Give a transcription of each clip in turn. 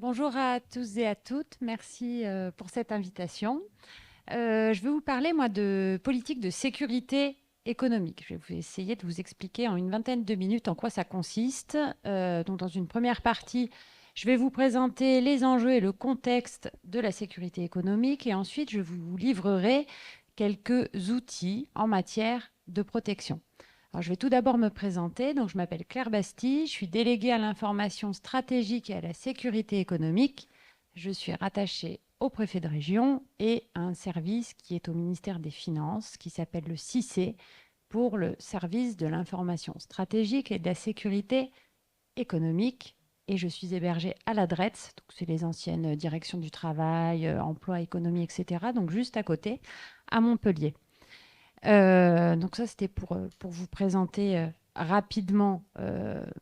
Bonjour à tous et à toutes. Merci pour cette invitation. Je vais vous parler, moi, de politique de sécurité économique. Je vais essayer de vous expliquer en une vingtaine de minutes en quoi ça consiste. Donc, dans une première partie, je vais vous présenter les enjeux et le contexte de la sécurité économique. Et ensuite, je vous livrerai quelques outils en matière de protection. Alors, je vais tout d'abord me présenter. Donc, je m'appelle Claire Bastille, je suis déléguée à l'information stratégique et à la sécurité économique. Je suis rattachée au préfet de région et à un service qui est au ministère des Finances, qui s'appelle le CICE, pour le service de l'information stratégique et de la sécurité économique. Et je suis hébergée à la DRETS, donc c'est les anciennes directions du travail, emploi, économie, etc. Donc juste à côté, à Montpellier. Donc ça, c'était pour vous présenter rapidement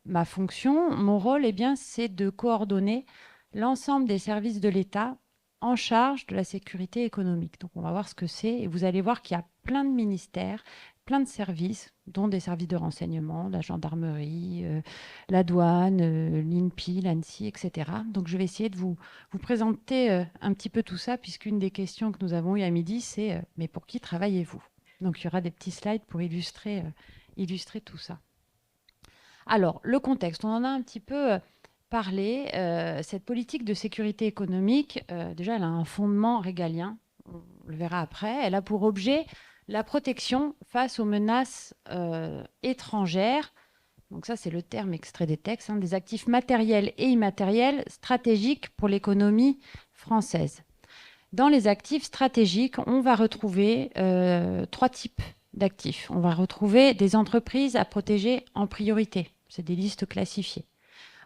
ma fonction. Mon rôle, eh bien, c'est de coordonner l'ensemble des services de l'État en charge de la sécurité économique. Donc on va voir ce que c'est et vous allez voir qu'il y a plein de ministères, plein de services, dont des services de renseignement, la gendarmerie, la douane, l'INPI, l'ANSSI, etc. Donc je vais essayer de vous présenter un petit peu tout ça, puisqu'une des questions que nous avons eues à midi, c'est mais pour qui travaillez-vous? Donc, il y aura des petits slides pour illustrer tout ça. Alors, le contexte, on en a un petit peu parlé. Cette politique de sécurité économique, déjà, elle a un fondement régalien. On le verra après. Elle a pour objet la protection face aux menaces étrangères. Donc ça, c'est le terme extrait des textes, des actifs matériels et immatériels stratégiques pour l'économie française. Dans les actifs stratégiques, on va retrouver trois types d'actifs. On va retrouver des entreprises à protéger en priorité. C'est des listes classifiées.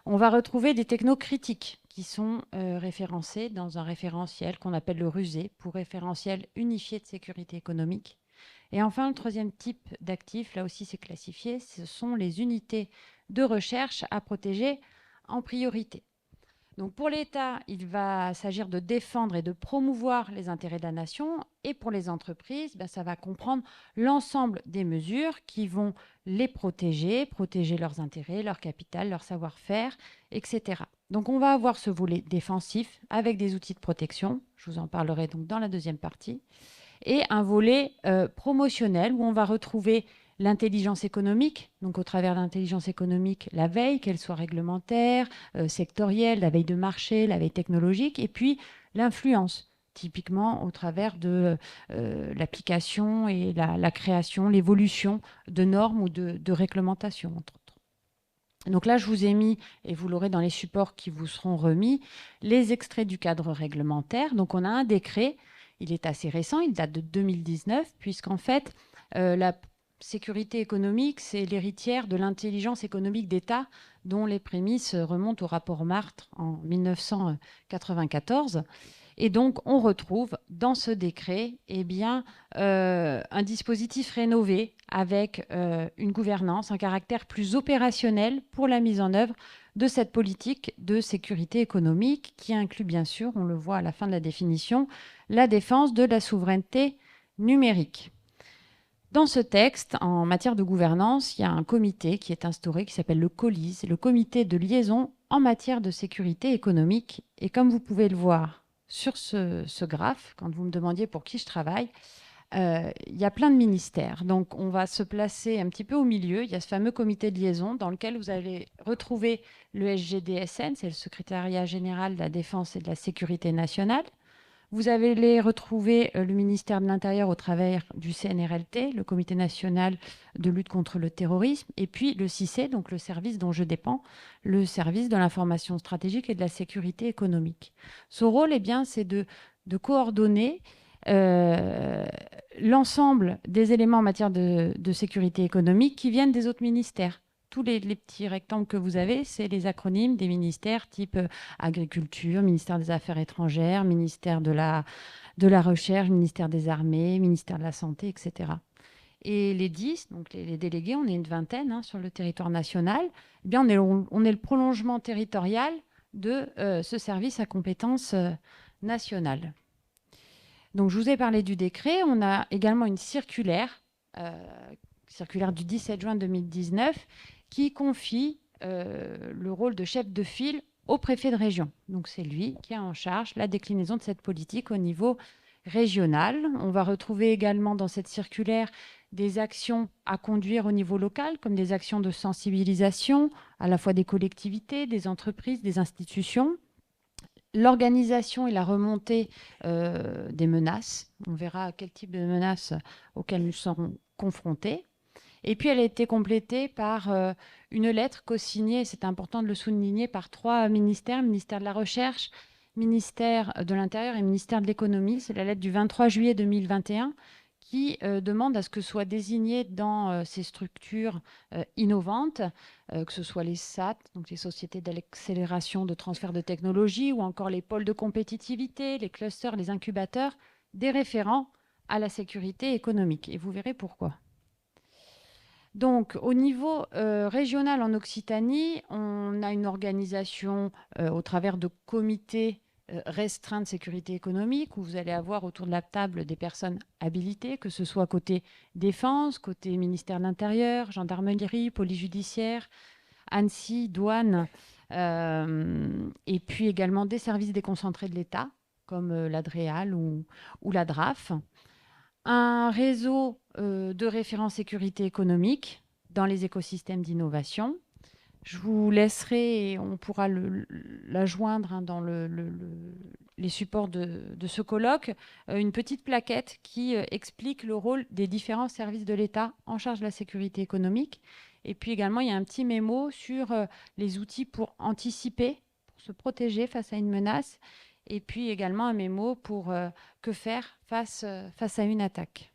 On va retrouver des technos critiques qui sont référencés dans un référentiel qu'on appelle le RUSE, pour référentiel unifié de sécurité économique. Et enfin, le troisième type d'actifs, là aussi c'est classifié, ce sont les unités de recherche à protéger en priorité. Donc pour l'État, il va s'agir de défendre et de promouvoir les intérêts de la nation. Et pour les entreprises, ça va comprendre l'ensemble des mesures qui vont les protéger, protéger leurs intérêts, leur capital, leur savoir-faire, etc. Donc on va avoir ce volet défensif avec des outils de protection. Je vous en parlerai donc dans la deuxième partie. Et un volet promotionnel où on va retrouver l'intelligence économique, donc au travers de l'intelligence économique, la veille, qu'elle soit réglementaire, sectorielle, la veille de marché, la veille technologique, et puis l'influence, typiquement au travers de l'application et la création, l'évolution de normes ou de réglementations, entre autres. Donc là, je vous ai mis, et vous l'aurez dans les supports qui vous seront remis, les extraits du cadre réglementaire. Donc on a un décret, il est assez récent, il date de 2019, puisqu'en fait, la sécurité économique, c'est l'héritière de l'intelligence économique d'État, dont les prémices remontent au rapport Martre en 1994. Et donc, on retrouve dans ce décret un dispositif rénové avec une gouvernance, un caractère plus opérationnel pour la mise en œuvre de cette politique de sécurité économique qui inclut bien sûr, on le voit à la fin de la définition, la défense de la souveraineté numérique. Dans ce texte, en matière de gouvernance, il y a un comité qui est instauré qui s'appelle le COLIS, le comité de liaison en matière de sécurité économique. Et comme vous pouvez le voir sur ce graphe, quand vous me demandiez pour qui je travaille, il y a plein de ministères. Donc, on va se placer un petit peu au milieu. Il y a ce fameux comité de liaison dans lequel vous allez retrouver le SGDSN, c'est le secrétariat général de la défense et de la sécurité nationale. Vous allez retrouver le ministère de l'Intérieur au travers du CNRLT, le Comité national de lutte contre le terrorisme, et puis le CICE, donc le service dont je dépends, le service de l'information stratégique et de la sécurité économique. Son rôle, c'est de coordonner l'ensemble des éléments en matière de sécurité économique qui viennent des autres ministères. Tous les petits rectangles que vous avez, c'est les acronymes des ministères type agriculture, ministère des Affaires étrangères, ministère de la Recherche, ministère des Armées, ministère de la Santé, etc. Et les 10, donc les délégués, on est une vingtaine sur le territoire national, on est le prolongement territorial de ce service à compétence nationale. Donc, je vous ai parlé du décret. On a également une circulaire du 17 juin 2019, qui confie le rôle de chef de file au préfet de région. Donc c'est lui qui a en charge la déclinaison de cette politique au niveau régional. On va retrouver également dans cette circulaire des actions à conduire au niveau local, comme des actions de sensibilisation à la fois des collectivités, des entreprises, des institutions. L'organisation et la remontée des menaces. On verra quel type de menaces auxquelles nous serons confrontés. Et puis, elle a été complétée par une lettre co-signée, c'est important de le souligner, par 3 ministères, ministère de la Recherche, ministère de l'Intérieur et ministère de l'Économie. C'est la lettre du 23 juillet 2021 qui demande à ce que soient désignés dans ces structures innovantes, que ce soit les SAT, donc les sociétés d'accélération de transfert de technologie, ou encore les pôles de compétitivité, les clusters, les incubateurs, des référents à la sécurité économique. Et vous verrez pourquoi. Donc, au niveau régional en Occitanie, on a une organisation au travers de comités restreints de sécurité économique où vous allez avoir autour de la table des personnes habilitées, que ce soit côté défense, côté ministère de l'Intérieur, gendarmerie, police judiciaire, Annecy, douane, et puis également des services déconcentrés de l'État, comme l'ADREAL ou la DRAF. Un réseau de référents sécurité économique dans les écosystèmes d'innovation. Je vous laisserai, et on pourra la joindre dans les supports de ce colloque, une petite plaquette qui explique le rôle des différents services de l'État en charge de la sécurité économique. Et puis également, il y a un petit mémo sur les outils pour anticiper, pour se protéger face à une menace. Et puis également un mémo pour que faire face à une attaque.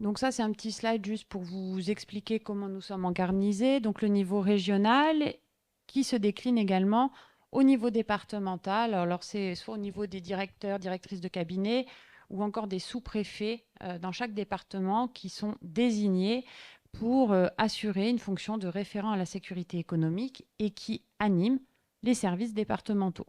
Donc ça, c'est un petit slide juste pour vous expliquer comment nous sommes organisés. Donc le niveau régional qui se décline également au niveau départemental. Alors c'est soit au niveau des directeurs, directrices de cabinet ou encore des sous-préfets dans chaque département qui sont désignés pour assurer une fonction de référent à la sécurité économique et qui animent les services départementaux.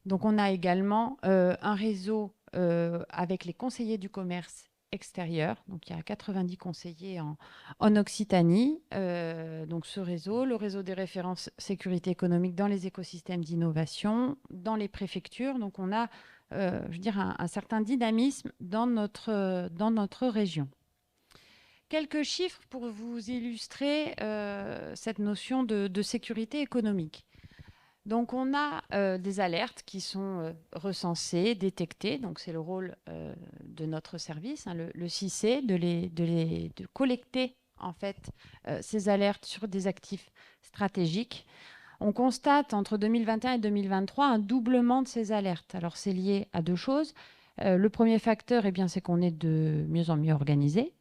Donc on a également un réseau avec les conseillers du commerce extérieur. Donc il y a 90 conseillers en Occitanie. Donc ce réseau, le réseau des références sécurité économique dans les écosystèmes d'innovation, dans les préfectures. Donc on a, je veux dire, un certain dynamisme dans notre région. Quelques chiffres pour vous illustrer cette notion de sécurité économique. Donc, on a des alertes qui sont recensées, détectées. Donc, c'est le rôle de notre service, hein, le CICE, de collecter en fait ces alertes sur des actifs stratégiques. On constate entre 2021 et 2023 un doublement de ces alertes. Alors, c'est lié à 2 choses. Le premier facteur, eh bien, c'est qu'on est de mieux en mieux organisé.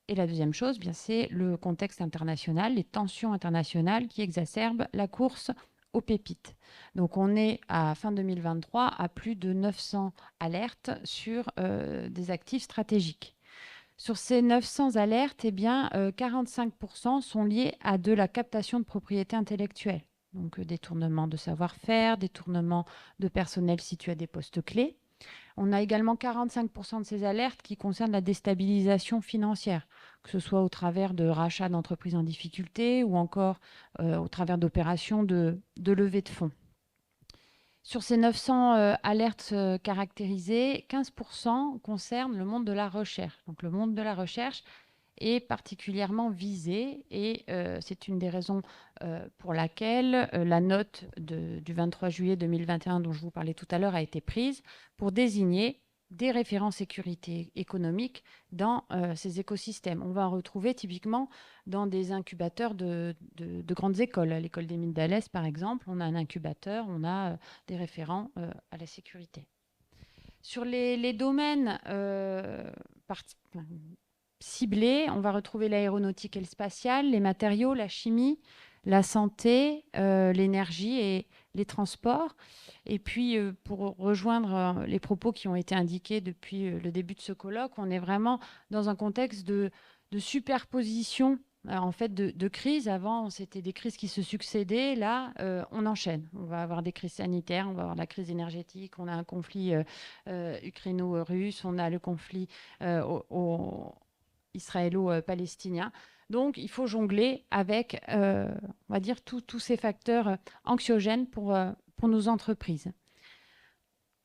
Et la deuxième chose, bien, c'est le contexte international, les tensions internationales qui exacerbent la course aux pépites. Donc on est à fin 2023 à plus de 900 alertes sur des actifs stratégiques. Sur ces 900 alertes, eh bien, 45% sont liés à de la captation de propriété intellectuelle. Donc détournement de savoir-faire, détournement de personnel situé à des postes clés. On a également 45% de ces alertes qui concernent la déstabilisation financière, que ce soit au travers de rachats d'entreprises en difficulté ou encore au travers d'opérations de levée de fonds. Sur ces 900 alertes caractérisées, 15% concernent le monde de la recherche. Donc le monde de la recherche est particulièrement visé et c'est une des raisons pour laquelle la note du 23 juillet 2021 dont je vous parlais tout à l'heure a été prise pour désigner des référents sécurité économique dans ces écosystèmes. On va en retrouver typiquement dans des incubateurs de grandes écoles. À l'école des Mines d'Alès, par exemple, on a un incubateur, on a des référents à la sécurité. Sur les domaines ciblés, on va retrouver l'aéronautique et le spatial, les matériaux, la chimie, la santé, l'énergie et les transports. Et puis, pour rejoindre les propos qui ont été indiqués depuis le début de ce colloque, on est vraiment dans un contexte de superposition en fait de crises. Avant, c'était des crises qui se succédaient. Là, on enchaîne. On va avoir des crises sanitaires, on va avoir la crise énergétique, on a un conflit ukraino-russe, on a le conflit israélo-palestinien. Donc, il faut jongler avec, on va dire, tous ces facteurs anxiogènes pour nos entreprises.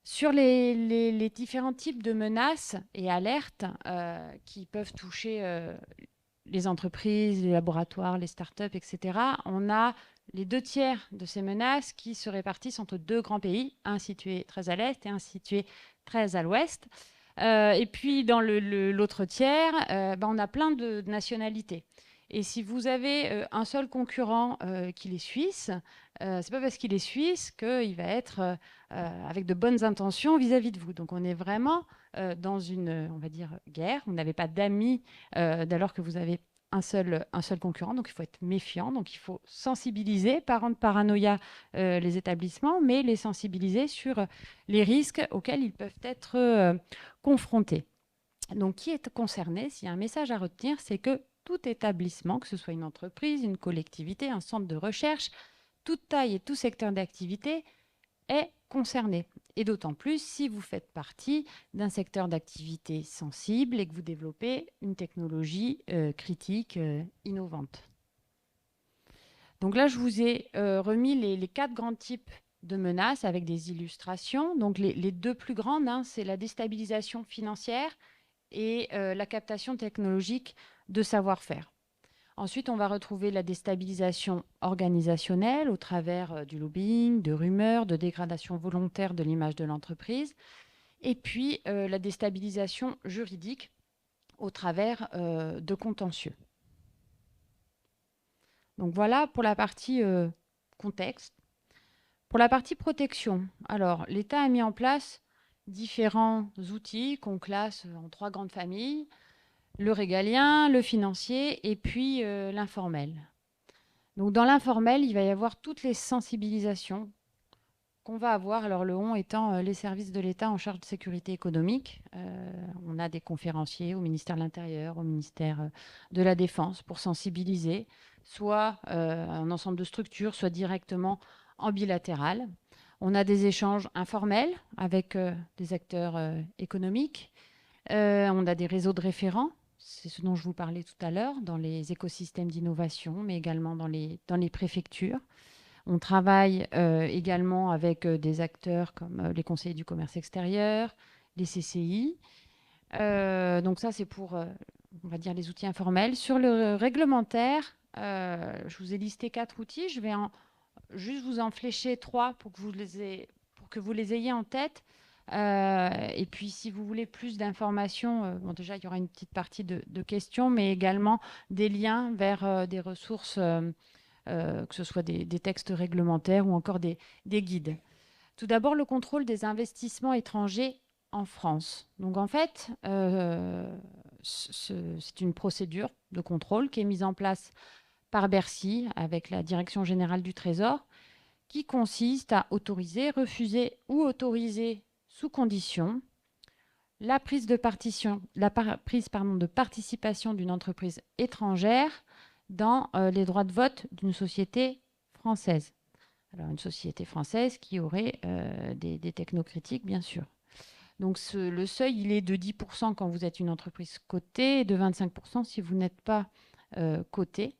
Sur les différents types de menaces et alertes qui peuvent toucher les entreprises, les laboratoires, les startups, etc., on a les 2 tiers de ces menaces qui se répartissent entre 2 grands pays, un situé très à l'est et un situé très à l'ouest. Et puis dans l'autre tiers, on a plein de nationalités. Et si vous avez un seul concurrent qui est suisse, c'est pas parce qu'il est suisse qu'il va être avec de bonnes intentions vis-à-vis de vous. Donc on est vraiment dans une, on va dire, guerre. Vous n'avez pas d'amis dès lors que vous avez un seul concurrent. Donc il faut être méfiant. Donc il faut sensibiliser, pas rendre paranoïa les établissements, mais les sensibiliser sur les risques auxquels ils peuvent être confrontés. Donc qui est concerné? S'il y a un message à retenir, c'est que tout établissement, que ce soit une entreprise, une collectivité, un centre de recherche, toute taille et tout secteur d'activité est concerné. Et d'autant plus si vous faites partie d'un secteur d'activité sensible et que vous développez une technologie critique, innovante. Donc là, je vous ai remis les 4 grands types de menaces avec des illustrations. Donc les 2 plus grandes, c'est la déstabilisation financière et la captation technologique de savoir-faire. Ensuite, on va retrouver la déstabilisation organisationnelle au travers du lobbying, de rumeurs, de dégradation volontaire de l'image de l'entreprise. Et puis, la déstabilisation juridique au travers de contentieux. Donc voilà pour la partie contexte. Pour la partie protection, alors l'État a mis en place différents outils qu'on classe en 3 grandes familles. Le régalien, le financier et puis l'informel. Donc dans l'informel, il va y avoir toutes les sensibilisations qu'on va avoir, alors le on étant les services de l'État en charge de sécurité économique. On a des conférenciers au ministère de l'Intérieur, au ministère de la Défense pour sensibiliser, soit un ensemble de structures, soit directement en bilatéral. On a des échanges informels avec des acteurs économiques. On a des réseaux de référents, c'est ce dont je vous parlais tout à l'heure, dans les écosystèmes d'innovation, mais également dans les préfectures. On travaille également avec des acteurs comme les conseillers du commerce extérieur, les CCI. Donc ça, c'est pour, on va dire, les outils informels. Sur le réglementaire, je vous ai listé 4 outils. Je vais juste vous en flécher 3 pour que vous les ayez en tête. Et puis, si vous voulez plus d'informations, bon, déjà, il y aura une petite partie de questions, mais également des liens vers des ressources, que ce soit des textes réglementaires ou encore des guides. Tout d'abord, le contrôle des investissements étrangers en France. Donc, en fait, c'est une procédure de contrôle qui est mise en place par Bercy avec la Direction générale du Trésor, qui consiste à autoriser, refuser ou autoriser sous condition la prise de participation d'une entreprise étrangère dans les droits de vote d'une société française. Alors une société française qui aurait des technocritiques, bien sûr. Donc le seuil, il est de 10% quand vous êtes une entreprise cotée et de 25% si vous n'êtes pas coté.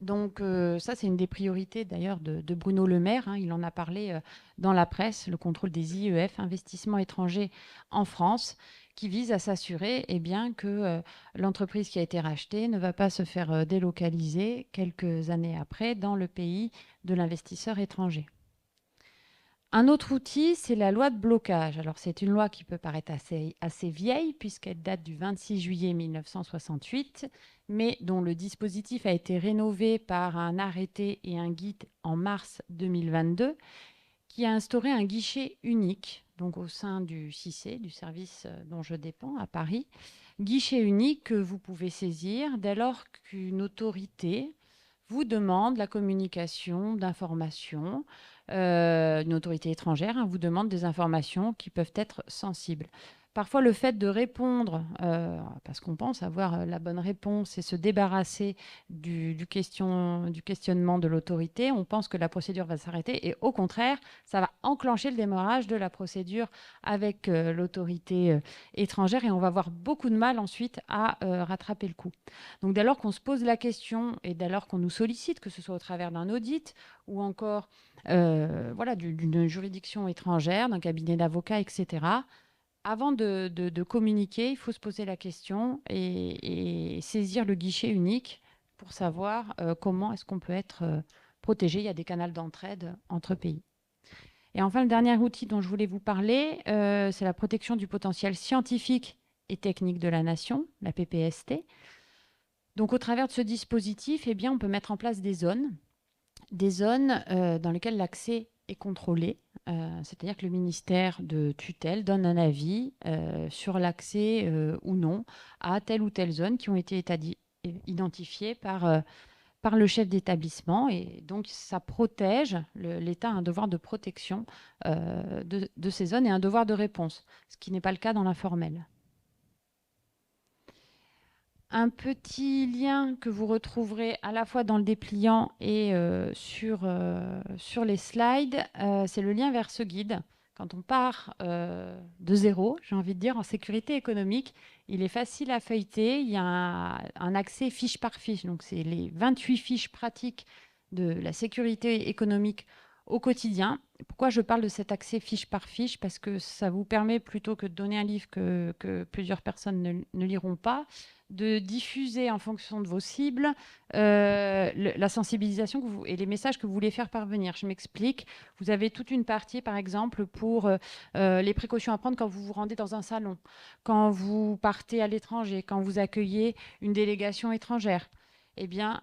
Donc ça, c'est une des priorités d'ailleurs de Bruno Le Maire. Il en a parlé dans la presse, le contrôle des IEF, investissements étrangers en France, qui vise à s'assurer bien, que l'entreprise qui a été rachetée ne va pas se faire délocaliser quelques années après dans le pays de l'investisseur étranger. Un autre outil, c'est la loi de blocage. Alors, c'est une loi qui peut paraître assez vieille, puisqu'elle date du 26 juillet 1968, mais dont le dispositif a été rénové par un arrêté et un guide en mars 2022, qui a instauré un guichet unique, donc au sein du CICE, du service dont je dépends à Paris. Guichet unique que vous pouvez saisir dès lors qu'une autorité vous demande la communication d'informations, une autorité étrangère vous demande des informations qui peuvent être sensibles. Parfois, le fait de répondre, parce qu'on pense avoir la bonne réponse et se débarrasser du questionnement de l'autorité, on pense que la procédure va s'arrêter et au contraire, ça va enclencher le démarrage de la procédure avec l'autorité étrangère et on va avoir beaucoup de mal ensuite à rattraper le coup. Donc dès lors qu'on se pose la question et dès lors qu'on nous sollicite, que ce soit au travers d'un audit ou encore voilà, d'une juridiction étrangère, d'un cabinet d'avocats, etc., avant de communiquer, il faut se poser la question et saisir le guichet unique pour savoir comment est-ce qu'on peut être protégé. Il y a des canaux d'entraide entre pays. Et enfin, le dernier outil dont je voulais vous parler, c'est la protection du potentiel scientifique et technique de la nation, la PPST. Donc, au travers de ce dispositif, eh bien, on peut mettre en place des zones dans lesquelles l'accès est contrôlé. C'est-à-dire que le ministère de tutelle donne un avis sur l'accès ou non à telle ou telle zone qui ont été identifiées par le chef d'établissement. Et donc, ça protège, l'État a un devoir de protection de ces zones et un devoir de réponse, ce qui n'est pas le cas dans l'informel. Un petit lien que vous retrouverez à la fois dans le dépliant et sur les slides, c'est le lien vers ce guide. Quand on part de zéro, j'ai envie de dire, en sécurité économique, il est facile à feuilleter. Il y a un accès fiche par fiche. Donc, c'est les 28 fiches pratiques de la sécurité économique au quotidien. Pourquoi je parle de cet accès fiche par fiche? Parce que ça vous permet, plutôt que de donner un livre que plusieurs personnes ne liront pas, de diffuser en fonction de vos cibles la sensibilisation et les messages que vous voulez faire parvenir. Je m'explique. Vous avez toute une partie, par exemple, pour les précautions à prendre quand vous vous rendez dans un salon, quand vous partez à l'étranger, quand vous accueillez une délégation étrangère. Eh bien,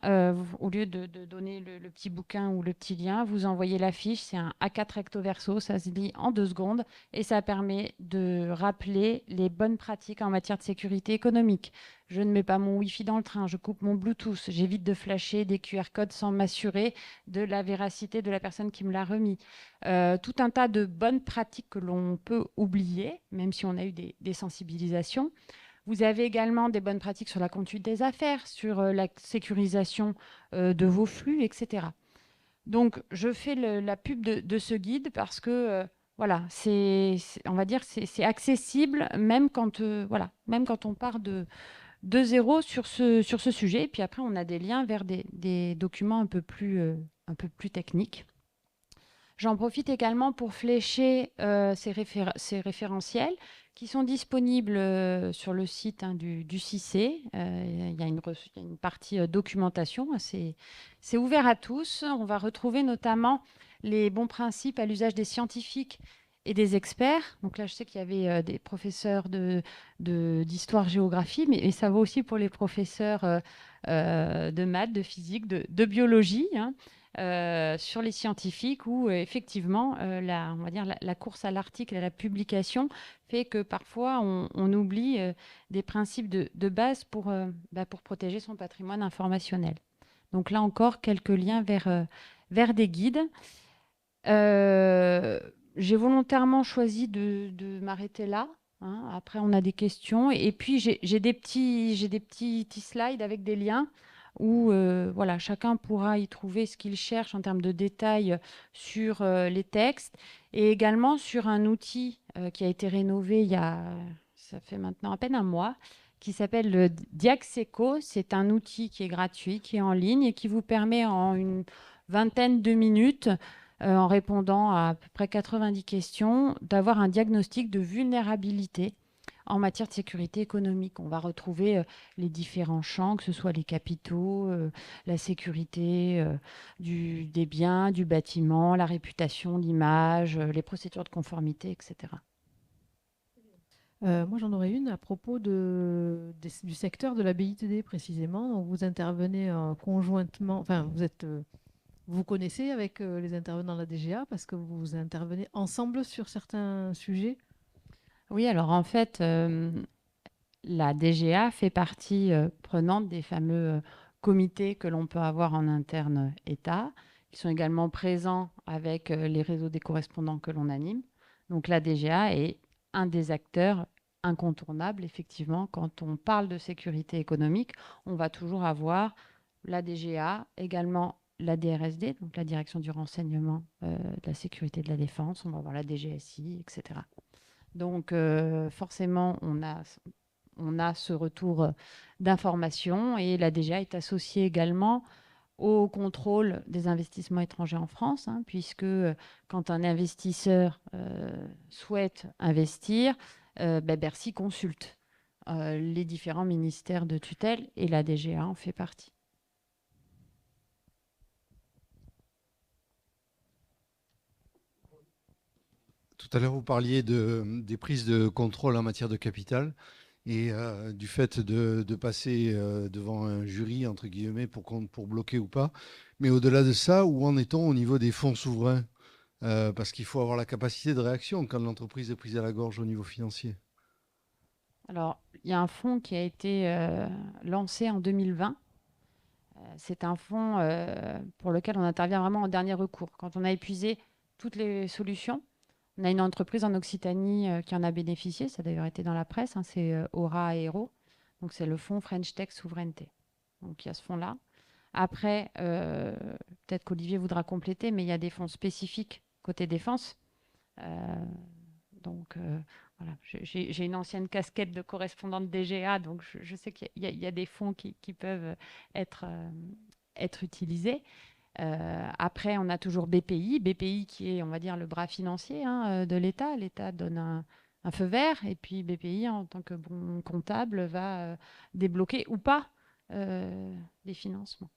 au lieu de donner le petit bouquin ou le petit lien, vous envoyez la fiche. C'est un A4 recto verso, ça se lit en 2 secondes et ça permet de rappeler les bonnes pratiques en matière de sécurité économique. Je ne mets pas mon Wi-Fi dans le train, je coupe mon Bluetooth, j'évite de flasher des QR codes sans m'assurer de la véracité de la personne qui me l'a remis. Tout un tas de bonnes pratiques que l'on peut oublier, même si on a eu des sensibilisations. Vous avez également des bonnes pratiques sur la conduite des affaires, sur la sécurisation de vos flux, etc. Donc, je fais la pub de ce guide parce que, voilà, on va dire, c'est accessible même voilà, même quand on part de zéro sur ce sujet. Et puis après, on a des liens vers des documents un peu plus techniques. J'en profite également pour flécher ces référentiels qui sont disponibles sur le site du CICE. Il y a une partie documentation. C'est ouvert à tous. On va retrouver notamment les bons principes à l'usage des scientifiques et des experts. Donc là, je sais qu'il y avait des professeurs d'histoire-géographie, mais ça vaut aussi pour les professeurs de maths, de physique, de biologie. Hein. Sur les scientifiques où effectivement on va dire la course à l'article et à la publication fait que parfois on oublie des principes de base pour protéger son patrimoine informationnel. Donc là encore, quelques liens vers des guides. J'ai volontairement choisi de m'arrêter là. Hein. Après, on a des questions. Et puis, j'ai des petits slides avec des liens où voilà, chacun pourra y trouver ce qu'il cherche en termes de détails sur les textes et également sur un outil qui a été rénové ça fait maintenant à peine un mois, qui s'appelle le Diaxeco. C'est un outil qui est gratuit, qui est en ligne et qui vous permet en une vingtaine de minutes en répondant à peu près 90 questions, d'avoir un diagnostic de vulnérabilité en matière de sécurité économique. On va retrouver les différents champs, que ce soit les capitaux, la sécurité des biens, du bâtiment, la réputation, l'image, les procédures de conformité, etc. Moi, j'en aurais une à propos du secteur de la BITD précisément. Donc, vous intervenez conjointement, enfin, vous connaissez avec les intervenants de la DGA parce que vous intervenez ensemble sur certains sujets. Oui, alors en fait, la DGA fait partie prenante des fameux comités que l'on peut avoir en interne État, qui sont également présents avec les réseaux des correspondants que l'on anime. Donc la DGA est un des acteurs incontournable, effectivement, quand on parle de sécurité économique, on va toujours avoir la DGA, également la DRSD, donc la Direction du renseignement, de la sécurité et de la défense, on va avoir la DGSI, etc. Donc forcément, on a ce retour d'information et la DGA est associée également au contrôle des investissements étrangers en France, hein, puisque quand un investisseur souhaite investir, Bercy consulte les différents ministères de tutelle et la DGA en fait partie. Tout à l'heure, vous parliez des prises de contrôle en matière de capital et du fait de passer devant un jury, entre guillemets, pour bloquer ou pas. Mais au-delà de ça, où en est-on au niveau des fonds souverains? Parce qu'il faut avoir la capacité de réaction quand l'entreprise est prise à la gorge au niveau financier. Alors, il y a un fonds qui a été lancé en 2020. C'est un fonds pour lequel on intervient vraiment en dernier recours. Quand on a épuisé toutes les solutions, on a une entreprise en Occitanie qui en a bénéficié. Ça a d'ailleurs été dans la presse. Hein, c'est Aura Aero. Donc, c'est le fonds French Tech Souveraineté. Donc, il y a ce fonds-là. Après, peut-être qu'Olivier voudra compléter, mais il y a des fonds spécifiques côté défense. Euh, donc, voilà, j'ai une ancienne casquette de correspondante DGA, donc je sais qu'il y a des fonds qui peuvent être, être utilisés. Après, on a toujours BPI, BPI qui est, on va dire, le bras financier hein, de l'État. L'État donne un feu vert, et puis BPI, en tant que bon comptable, va débloquer ou pas des financements.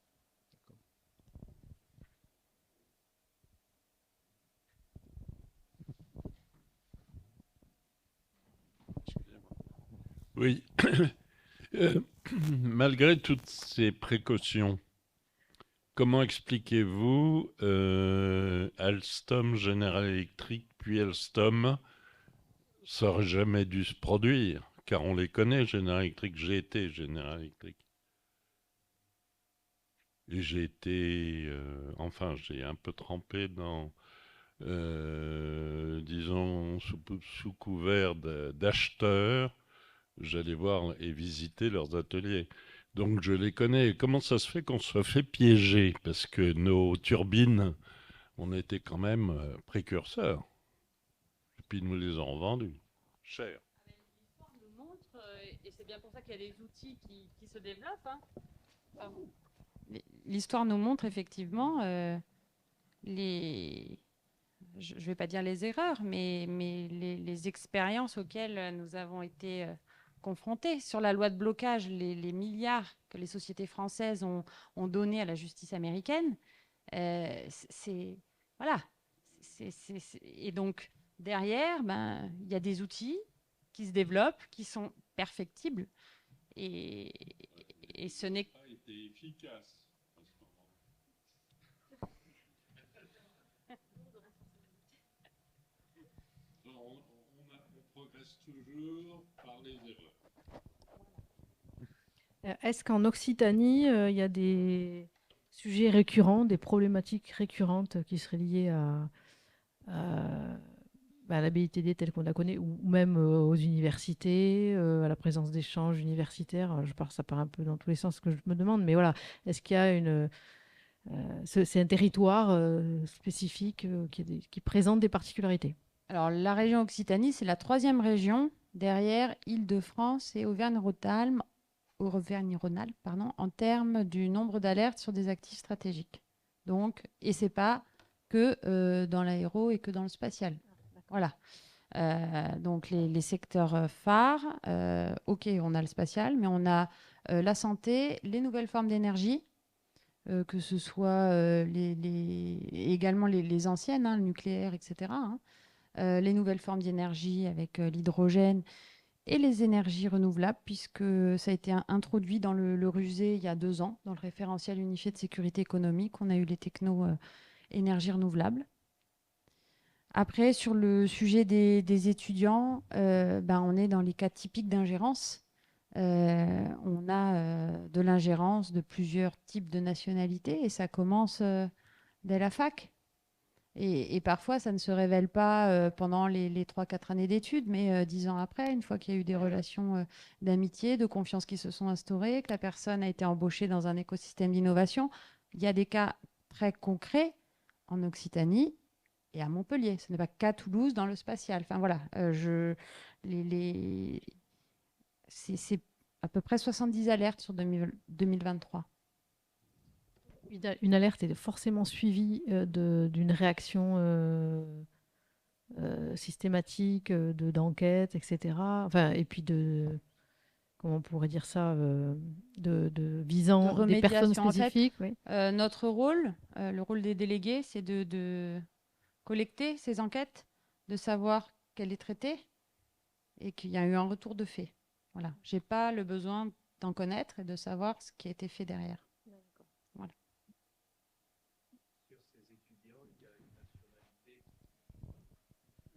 Oui. Euh, Malgré toutes ces précautions, comment expliquez-vous Alstom, General Electric, puis Alstom, ça aurait jamais dû se produire, car on les connaît, General Electric, j'ai été General Electric. Et j'ai été, enfin, j'ai un peu trempé dans, disons, sous couvert d'acheteurs, j'allais voir et visiter leurs ateliers. Donc je les connais. Comment ça se fait qu'on soit fait piéger? Parce que nos turbines, on était quand même précurseurs. Et puis ils nous les ont vendues. Cher. L'histoire nous montre, et c'est bien pour ça qu'il y a des outils qui se développent. Hein. Pardon. L'histoire nous montre effectivement les, je ne vais pas dire les erreurs, mais les expériences auxquelles nous avons été confrontés. Sur la loi de blocage, les milliards que les sociétés françaises ont donnés à la justice américaine, c'est voilà. Et donc derrière, ben il y a des outils qui se développent, qui sont perfectibles, et, et ce n'est pas été efficace à ce moment. On progresse toujours par les erreurs. Est-ce qu'en Occitanie, il y a des sujets récurrents, des problématiques récurrentes qui seraient liées à la BITD telle qu'on la connaît, ou même aux universités, à la présence d'échanges universitaires? Ça part un peu dans tous les sens ce que je me demande, mais voilà, est-ce qu'il y a c'est un territoire spécifique qui présente des particularités? Alors, la région Occitanie, c'est la troisième région derrière Île-de-France et Auvergne-Rhône-Alpes, pardon, en termes du nombre d'alertes sur des actifs stratégiques. Donc, et c'est pas que dans l'aéro et que dans le spatial. Voilà. Donc, les secteurs phares, OK, on a le spatial, mais on a la santé, les nouvelles formes d'énergie, que ce soit également les anciennes, hein, le nucléaire, etc., hein. Les nouvelles formes d'énergie avec l'hydrogène et les énergies renouvelables, puisque ça a été introduit dans le RUSE il y a 2 ans, dans le référentiel unifié de sécurité économique. On a eu les technos énergies renouvelables. Après, sur le sujet des étudiants, ben, on est dans les cas typiques d'ingérence. On a de l'ingérence de plusieurs types de nationalités et ça commence dès la fac. Et parfois, ça ne se révèle pas pendant les 3-4 années d'études, mais 10 ans après, une fois qu'il y a eu des relations d'amitié, de confiance qui se sont instaurées, que la personne a été embauchée dans un écosystème d'innovation. Il y a des cas très concrets en Occitanie et à Montpellier. Ce n'est pas qu'à Toulouse dans le spatial. Enfin voilà, c'est à peu près 70 alertes sur 2023. Une alerte est forcément suivie d'une réaction systématique, d'enquête, etc. Enfin, et puis comment on pourrait dire ça, visant des personnes remédiation. En fait, spécifiques. Oui. notre rôle, le rôle des délégués, c'est de collecter ces enquêtes, de savoir qu'elle est traitée et qu'il y a eu un retour de fait. Voilà. Je n'ai pas le besoin d'en connaître et de savoir ce qui a été fait derrière. Voilà.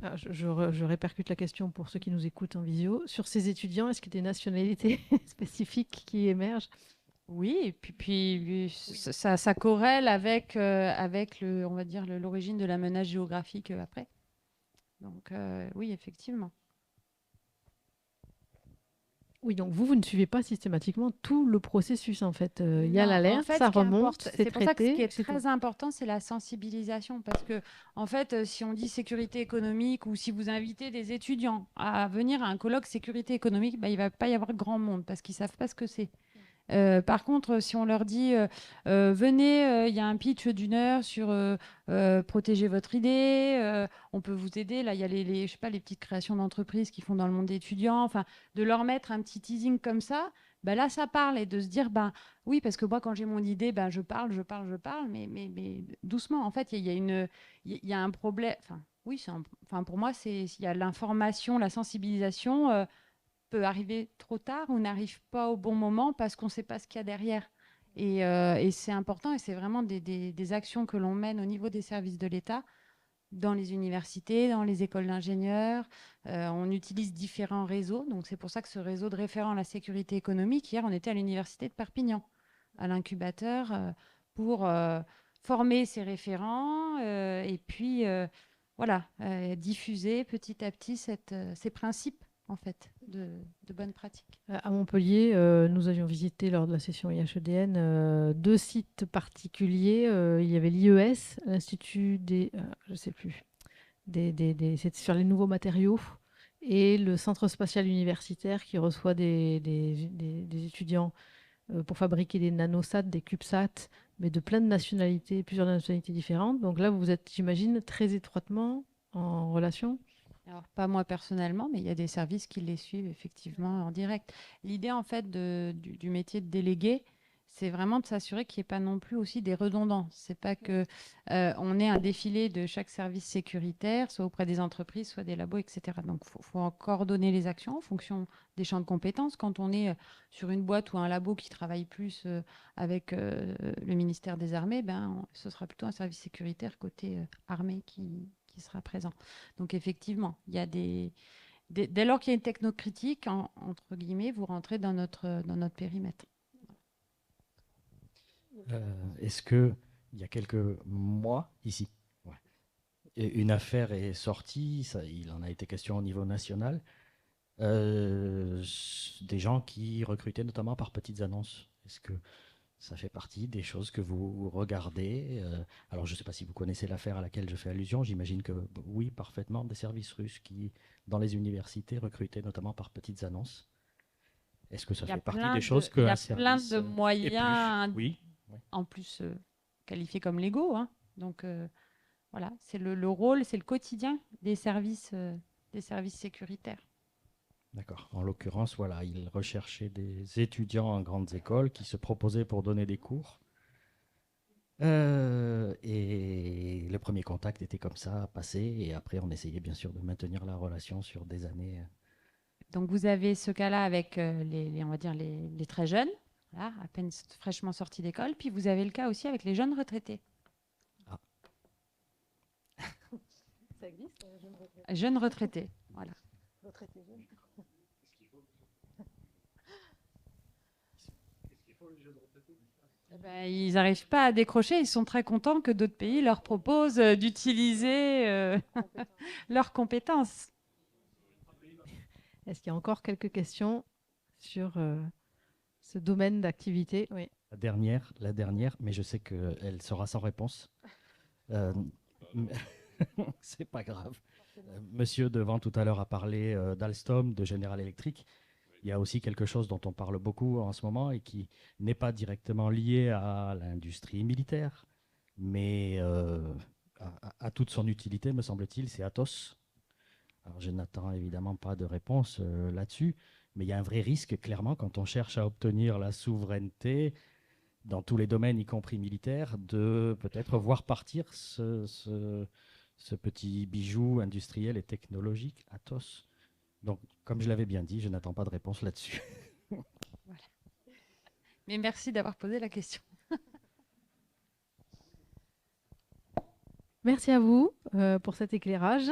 Ah, je répercute la question pour ceux qui nous écoutent en visio. Sur ces étudiants, est-ce qu'il y a des nationalités spécifiques qui émergent? Oui, et puis ça corrèle avec, on va dire, l'origine de la menace géographique après. Donc oui, effectivement. Oui, donc vous ne suivez pas systématiquement tout le processus, en fait. Il y a Non, en l'alerte, fait, ça ce qui remonte, importe, c'est c'est pour ça que ce qui traité, est c'est tout. très important, c'est la sensibilisation. Parce que, en fait, si on dit sécurité économique ou si vous invitez des étudiants à venir à un colloque sécurité économique, bah, il ne va pas y avoir grand monde parce qu'ils ne savent pas ce que c'est. Par contre, si on leur dit venez, il y a un pitch d'une heure sur protéger votre idée, on peut vous aider. Là, il y a je sais pas, les petites créations d'entreprises qui font dans le monde étudiant. Enfin, de leur mettre un petit teasing comme ça, bah là, ça parle et de se dire ben oui, parce que moi, quand j'ai mon idée, ben je parle, mais doucement. En fait, il y a un problème. Enfin, oui, enfin pour moi, il y a l'information, la sensibilisation. Peut arriver trop tard ou n'arrive pas au bon moment parce qu'on ne sait pas ce qu'il y a derrière. Et c'est important et c'est vraiment des actions que l'on mène au niveau des services de l'État, dans les universités, dans les écoles d'ingénieurs. On utilise différents réseaux. Donc c'est pour ça que ce réseau de référents à la sécurité économique, hier on était à l'université de Perpignan, à l'incubateur, pour former ces référents et puis voilà, diffuser petit à petit ces principes en fait, de bonnes pratiques. À Montpellier, nous avions visité lors de la session IHEDN deux sites particuliers. Il y avait l'IES, l'Institut je sais plus, c'était sur les nouveaux matériaux, et le Centre spatial universitaire qui reçoit des étudiants pour fabriquer des nanosats, des CubeSats, mais de plein de nationalités, plusieurs nationalités différentes. Donc là, vous êtes, j'imagine, très étroitement en relation. Alors, pas moi personnellement, mais il y a des services qui les suivent effectivement en direct. L'idée, en fait, du métier de délégué, c'est vraiment de s'assurer qu'il n'y ait pas non plus aussi des redondants. C'est pas que on ait un défilé de chaque service sécuritaire, soit auprès des entreprises, soit des labos, etc. Donc, il faut coordonner les actions en fonction des champs de compétences. Quand on est sur une boîte ou un labo qui travaille plus avec le ministère des Armées, ben, ce sera plutôt un service sécuritaire côté armée qui sera présent. Donc effectivement, il y a dès lors qu'il y a une technocritique, entre guillemets, vous rentrez dans notre périmètre. Est-ce que il y a quelques mois ici, ouais, une affaire est sortie, il en a été question au niveau national, des gens qui recrutaient notamment par petites annonces. Est-ce que ça fait partie des choses que vous regardez? Alors, je ne sais pas si vous connaissez l'affaire à laquelle je fais allusion. J'imagine que oui, parfaitement, des services russes qui, dans les universités, recrutaient notamment par petites annonces. Est-ce que ça fait partie des choses que il y a plein de moyens, oui, en plus qualifiés comme légaux. Hein. Donc voilà, c'est le rôle, c'est le quotidien des services sécuritaires. d'accord. En l'occurrence, voilà, ils recherchaient des étudiants en grandes écoles qui se proposaient pour donner des cours. Et le premier contact était comme ça, passé, et après on essayait bien sûr de maintenir la relation sur des années. Donc vous avez ce cas-là avec on va dire les très jeunes, là, à peine fraîchement sortis d'école, puis vous avez le cas aussi avec les jeunes retraités. Ah. Ça existe, jeunes retraités. Jeunes retraités, voilà. Retraités jeunes. Qu'est-ce qu'il faut les jeunes retraités? Eh ben, ils n'arrivent pas à décrocher. Ils sont très contents que d'autres pays leur proposent d'utiliser leurs compétences. Est-ce qu'il y a encore quelques questions sur ce domaine d'activité? Oui. La dernière, mais je sais qu'elle sera sans réponse. Euh, mais- c'est pas grave. Monsieur devant tout à l'heure a parlé d'Alstom, de General Electric. Il y a aussi quelque chose dont on parle beaucoup en ce moment et qui n'est pas directement lié à l'industrie militaire, mais à toute son utilité, me semble-t-il, c'est Atos. Alors, je n'attends évidemment pas de réponse là-dessus, mais il y a un vrai risque, clairement, quand on cherche à obtenir la souveraineté dans tous les domaines, y compris militaires, de peut-être voir partir ce petit bijou industriel et technologique, Atos. Donc, comme je l'avais bien dit, je n'attends pas de réponse là-dessus. Mais merci d'avoir posé la question. Merci à vous pour cet éclairage.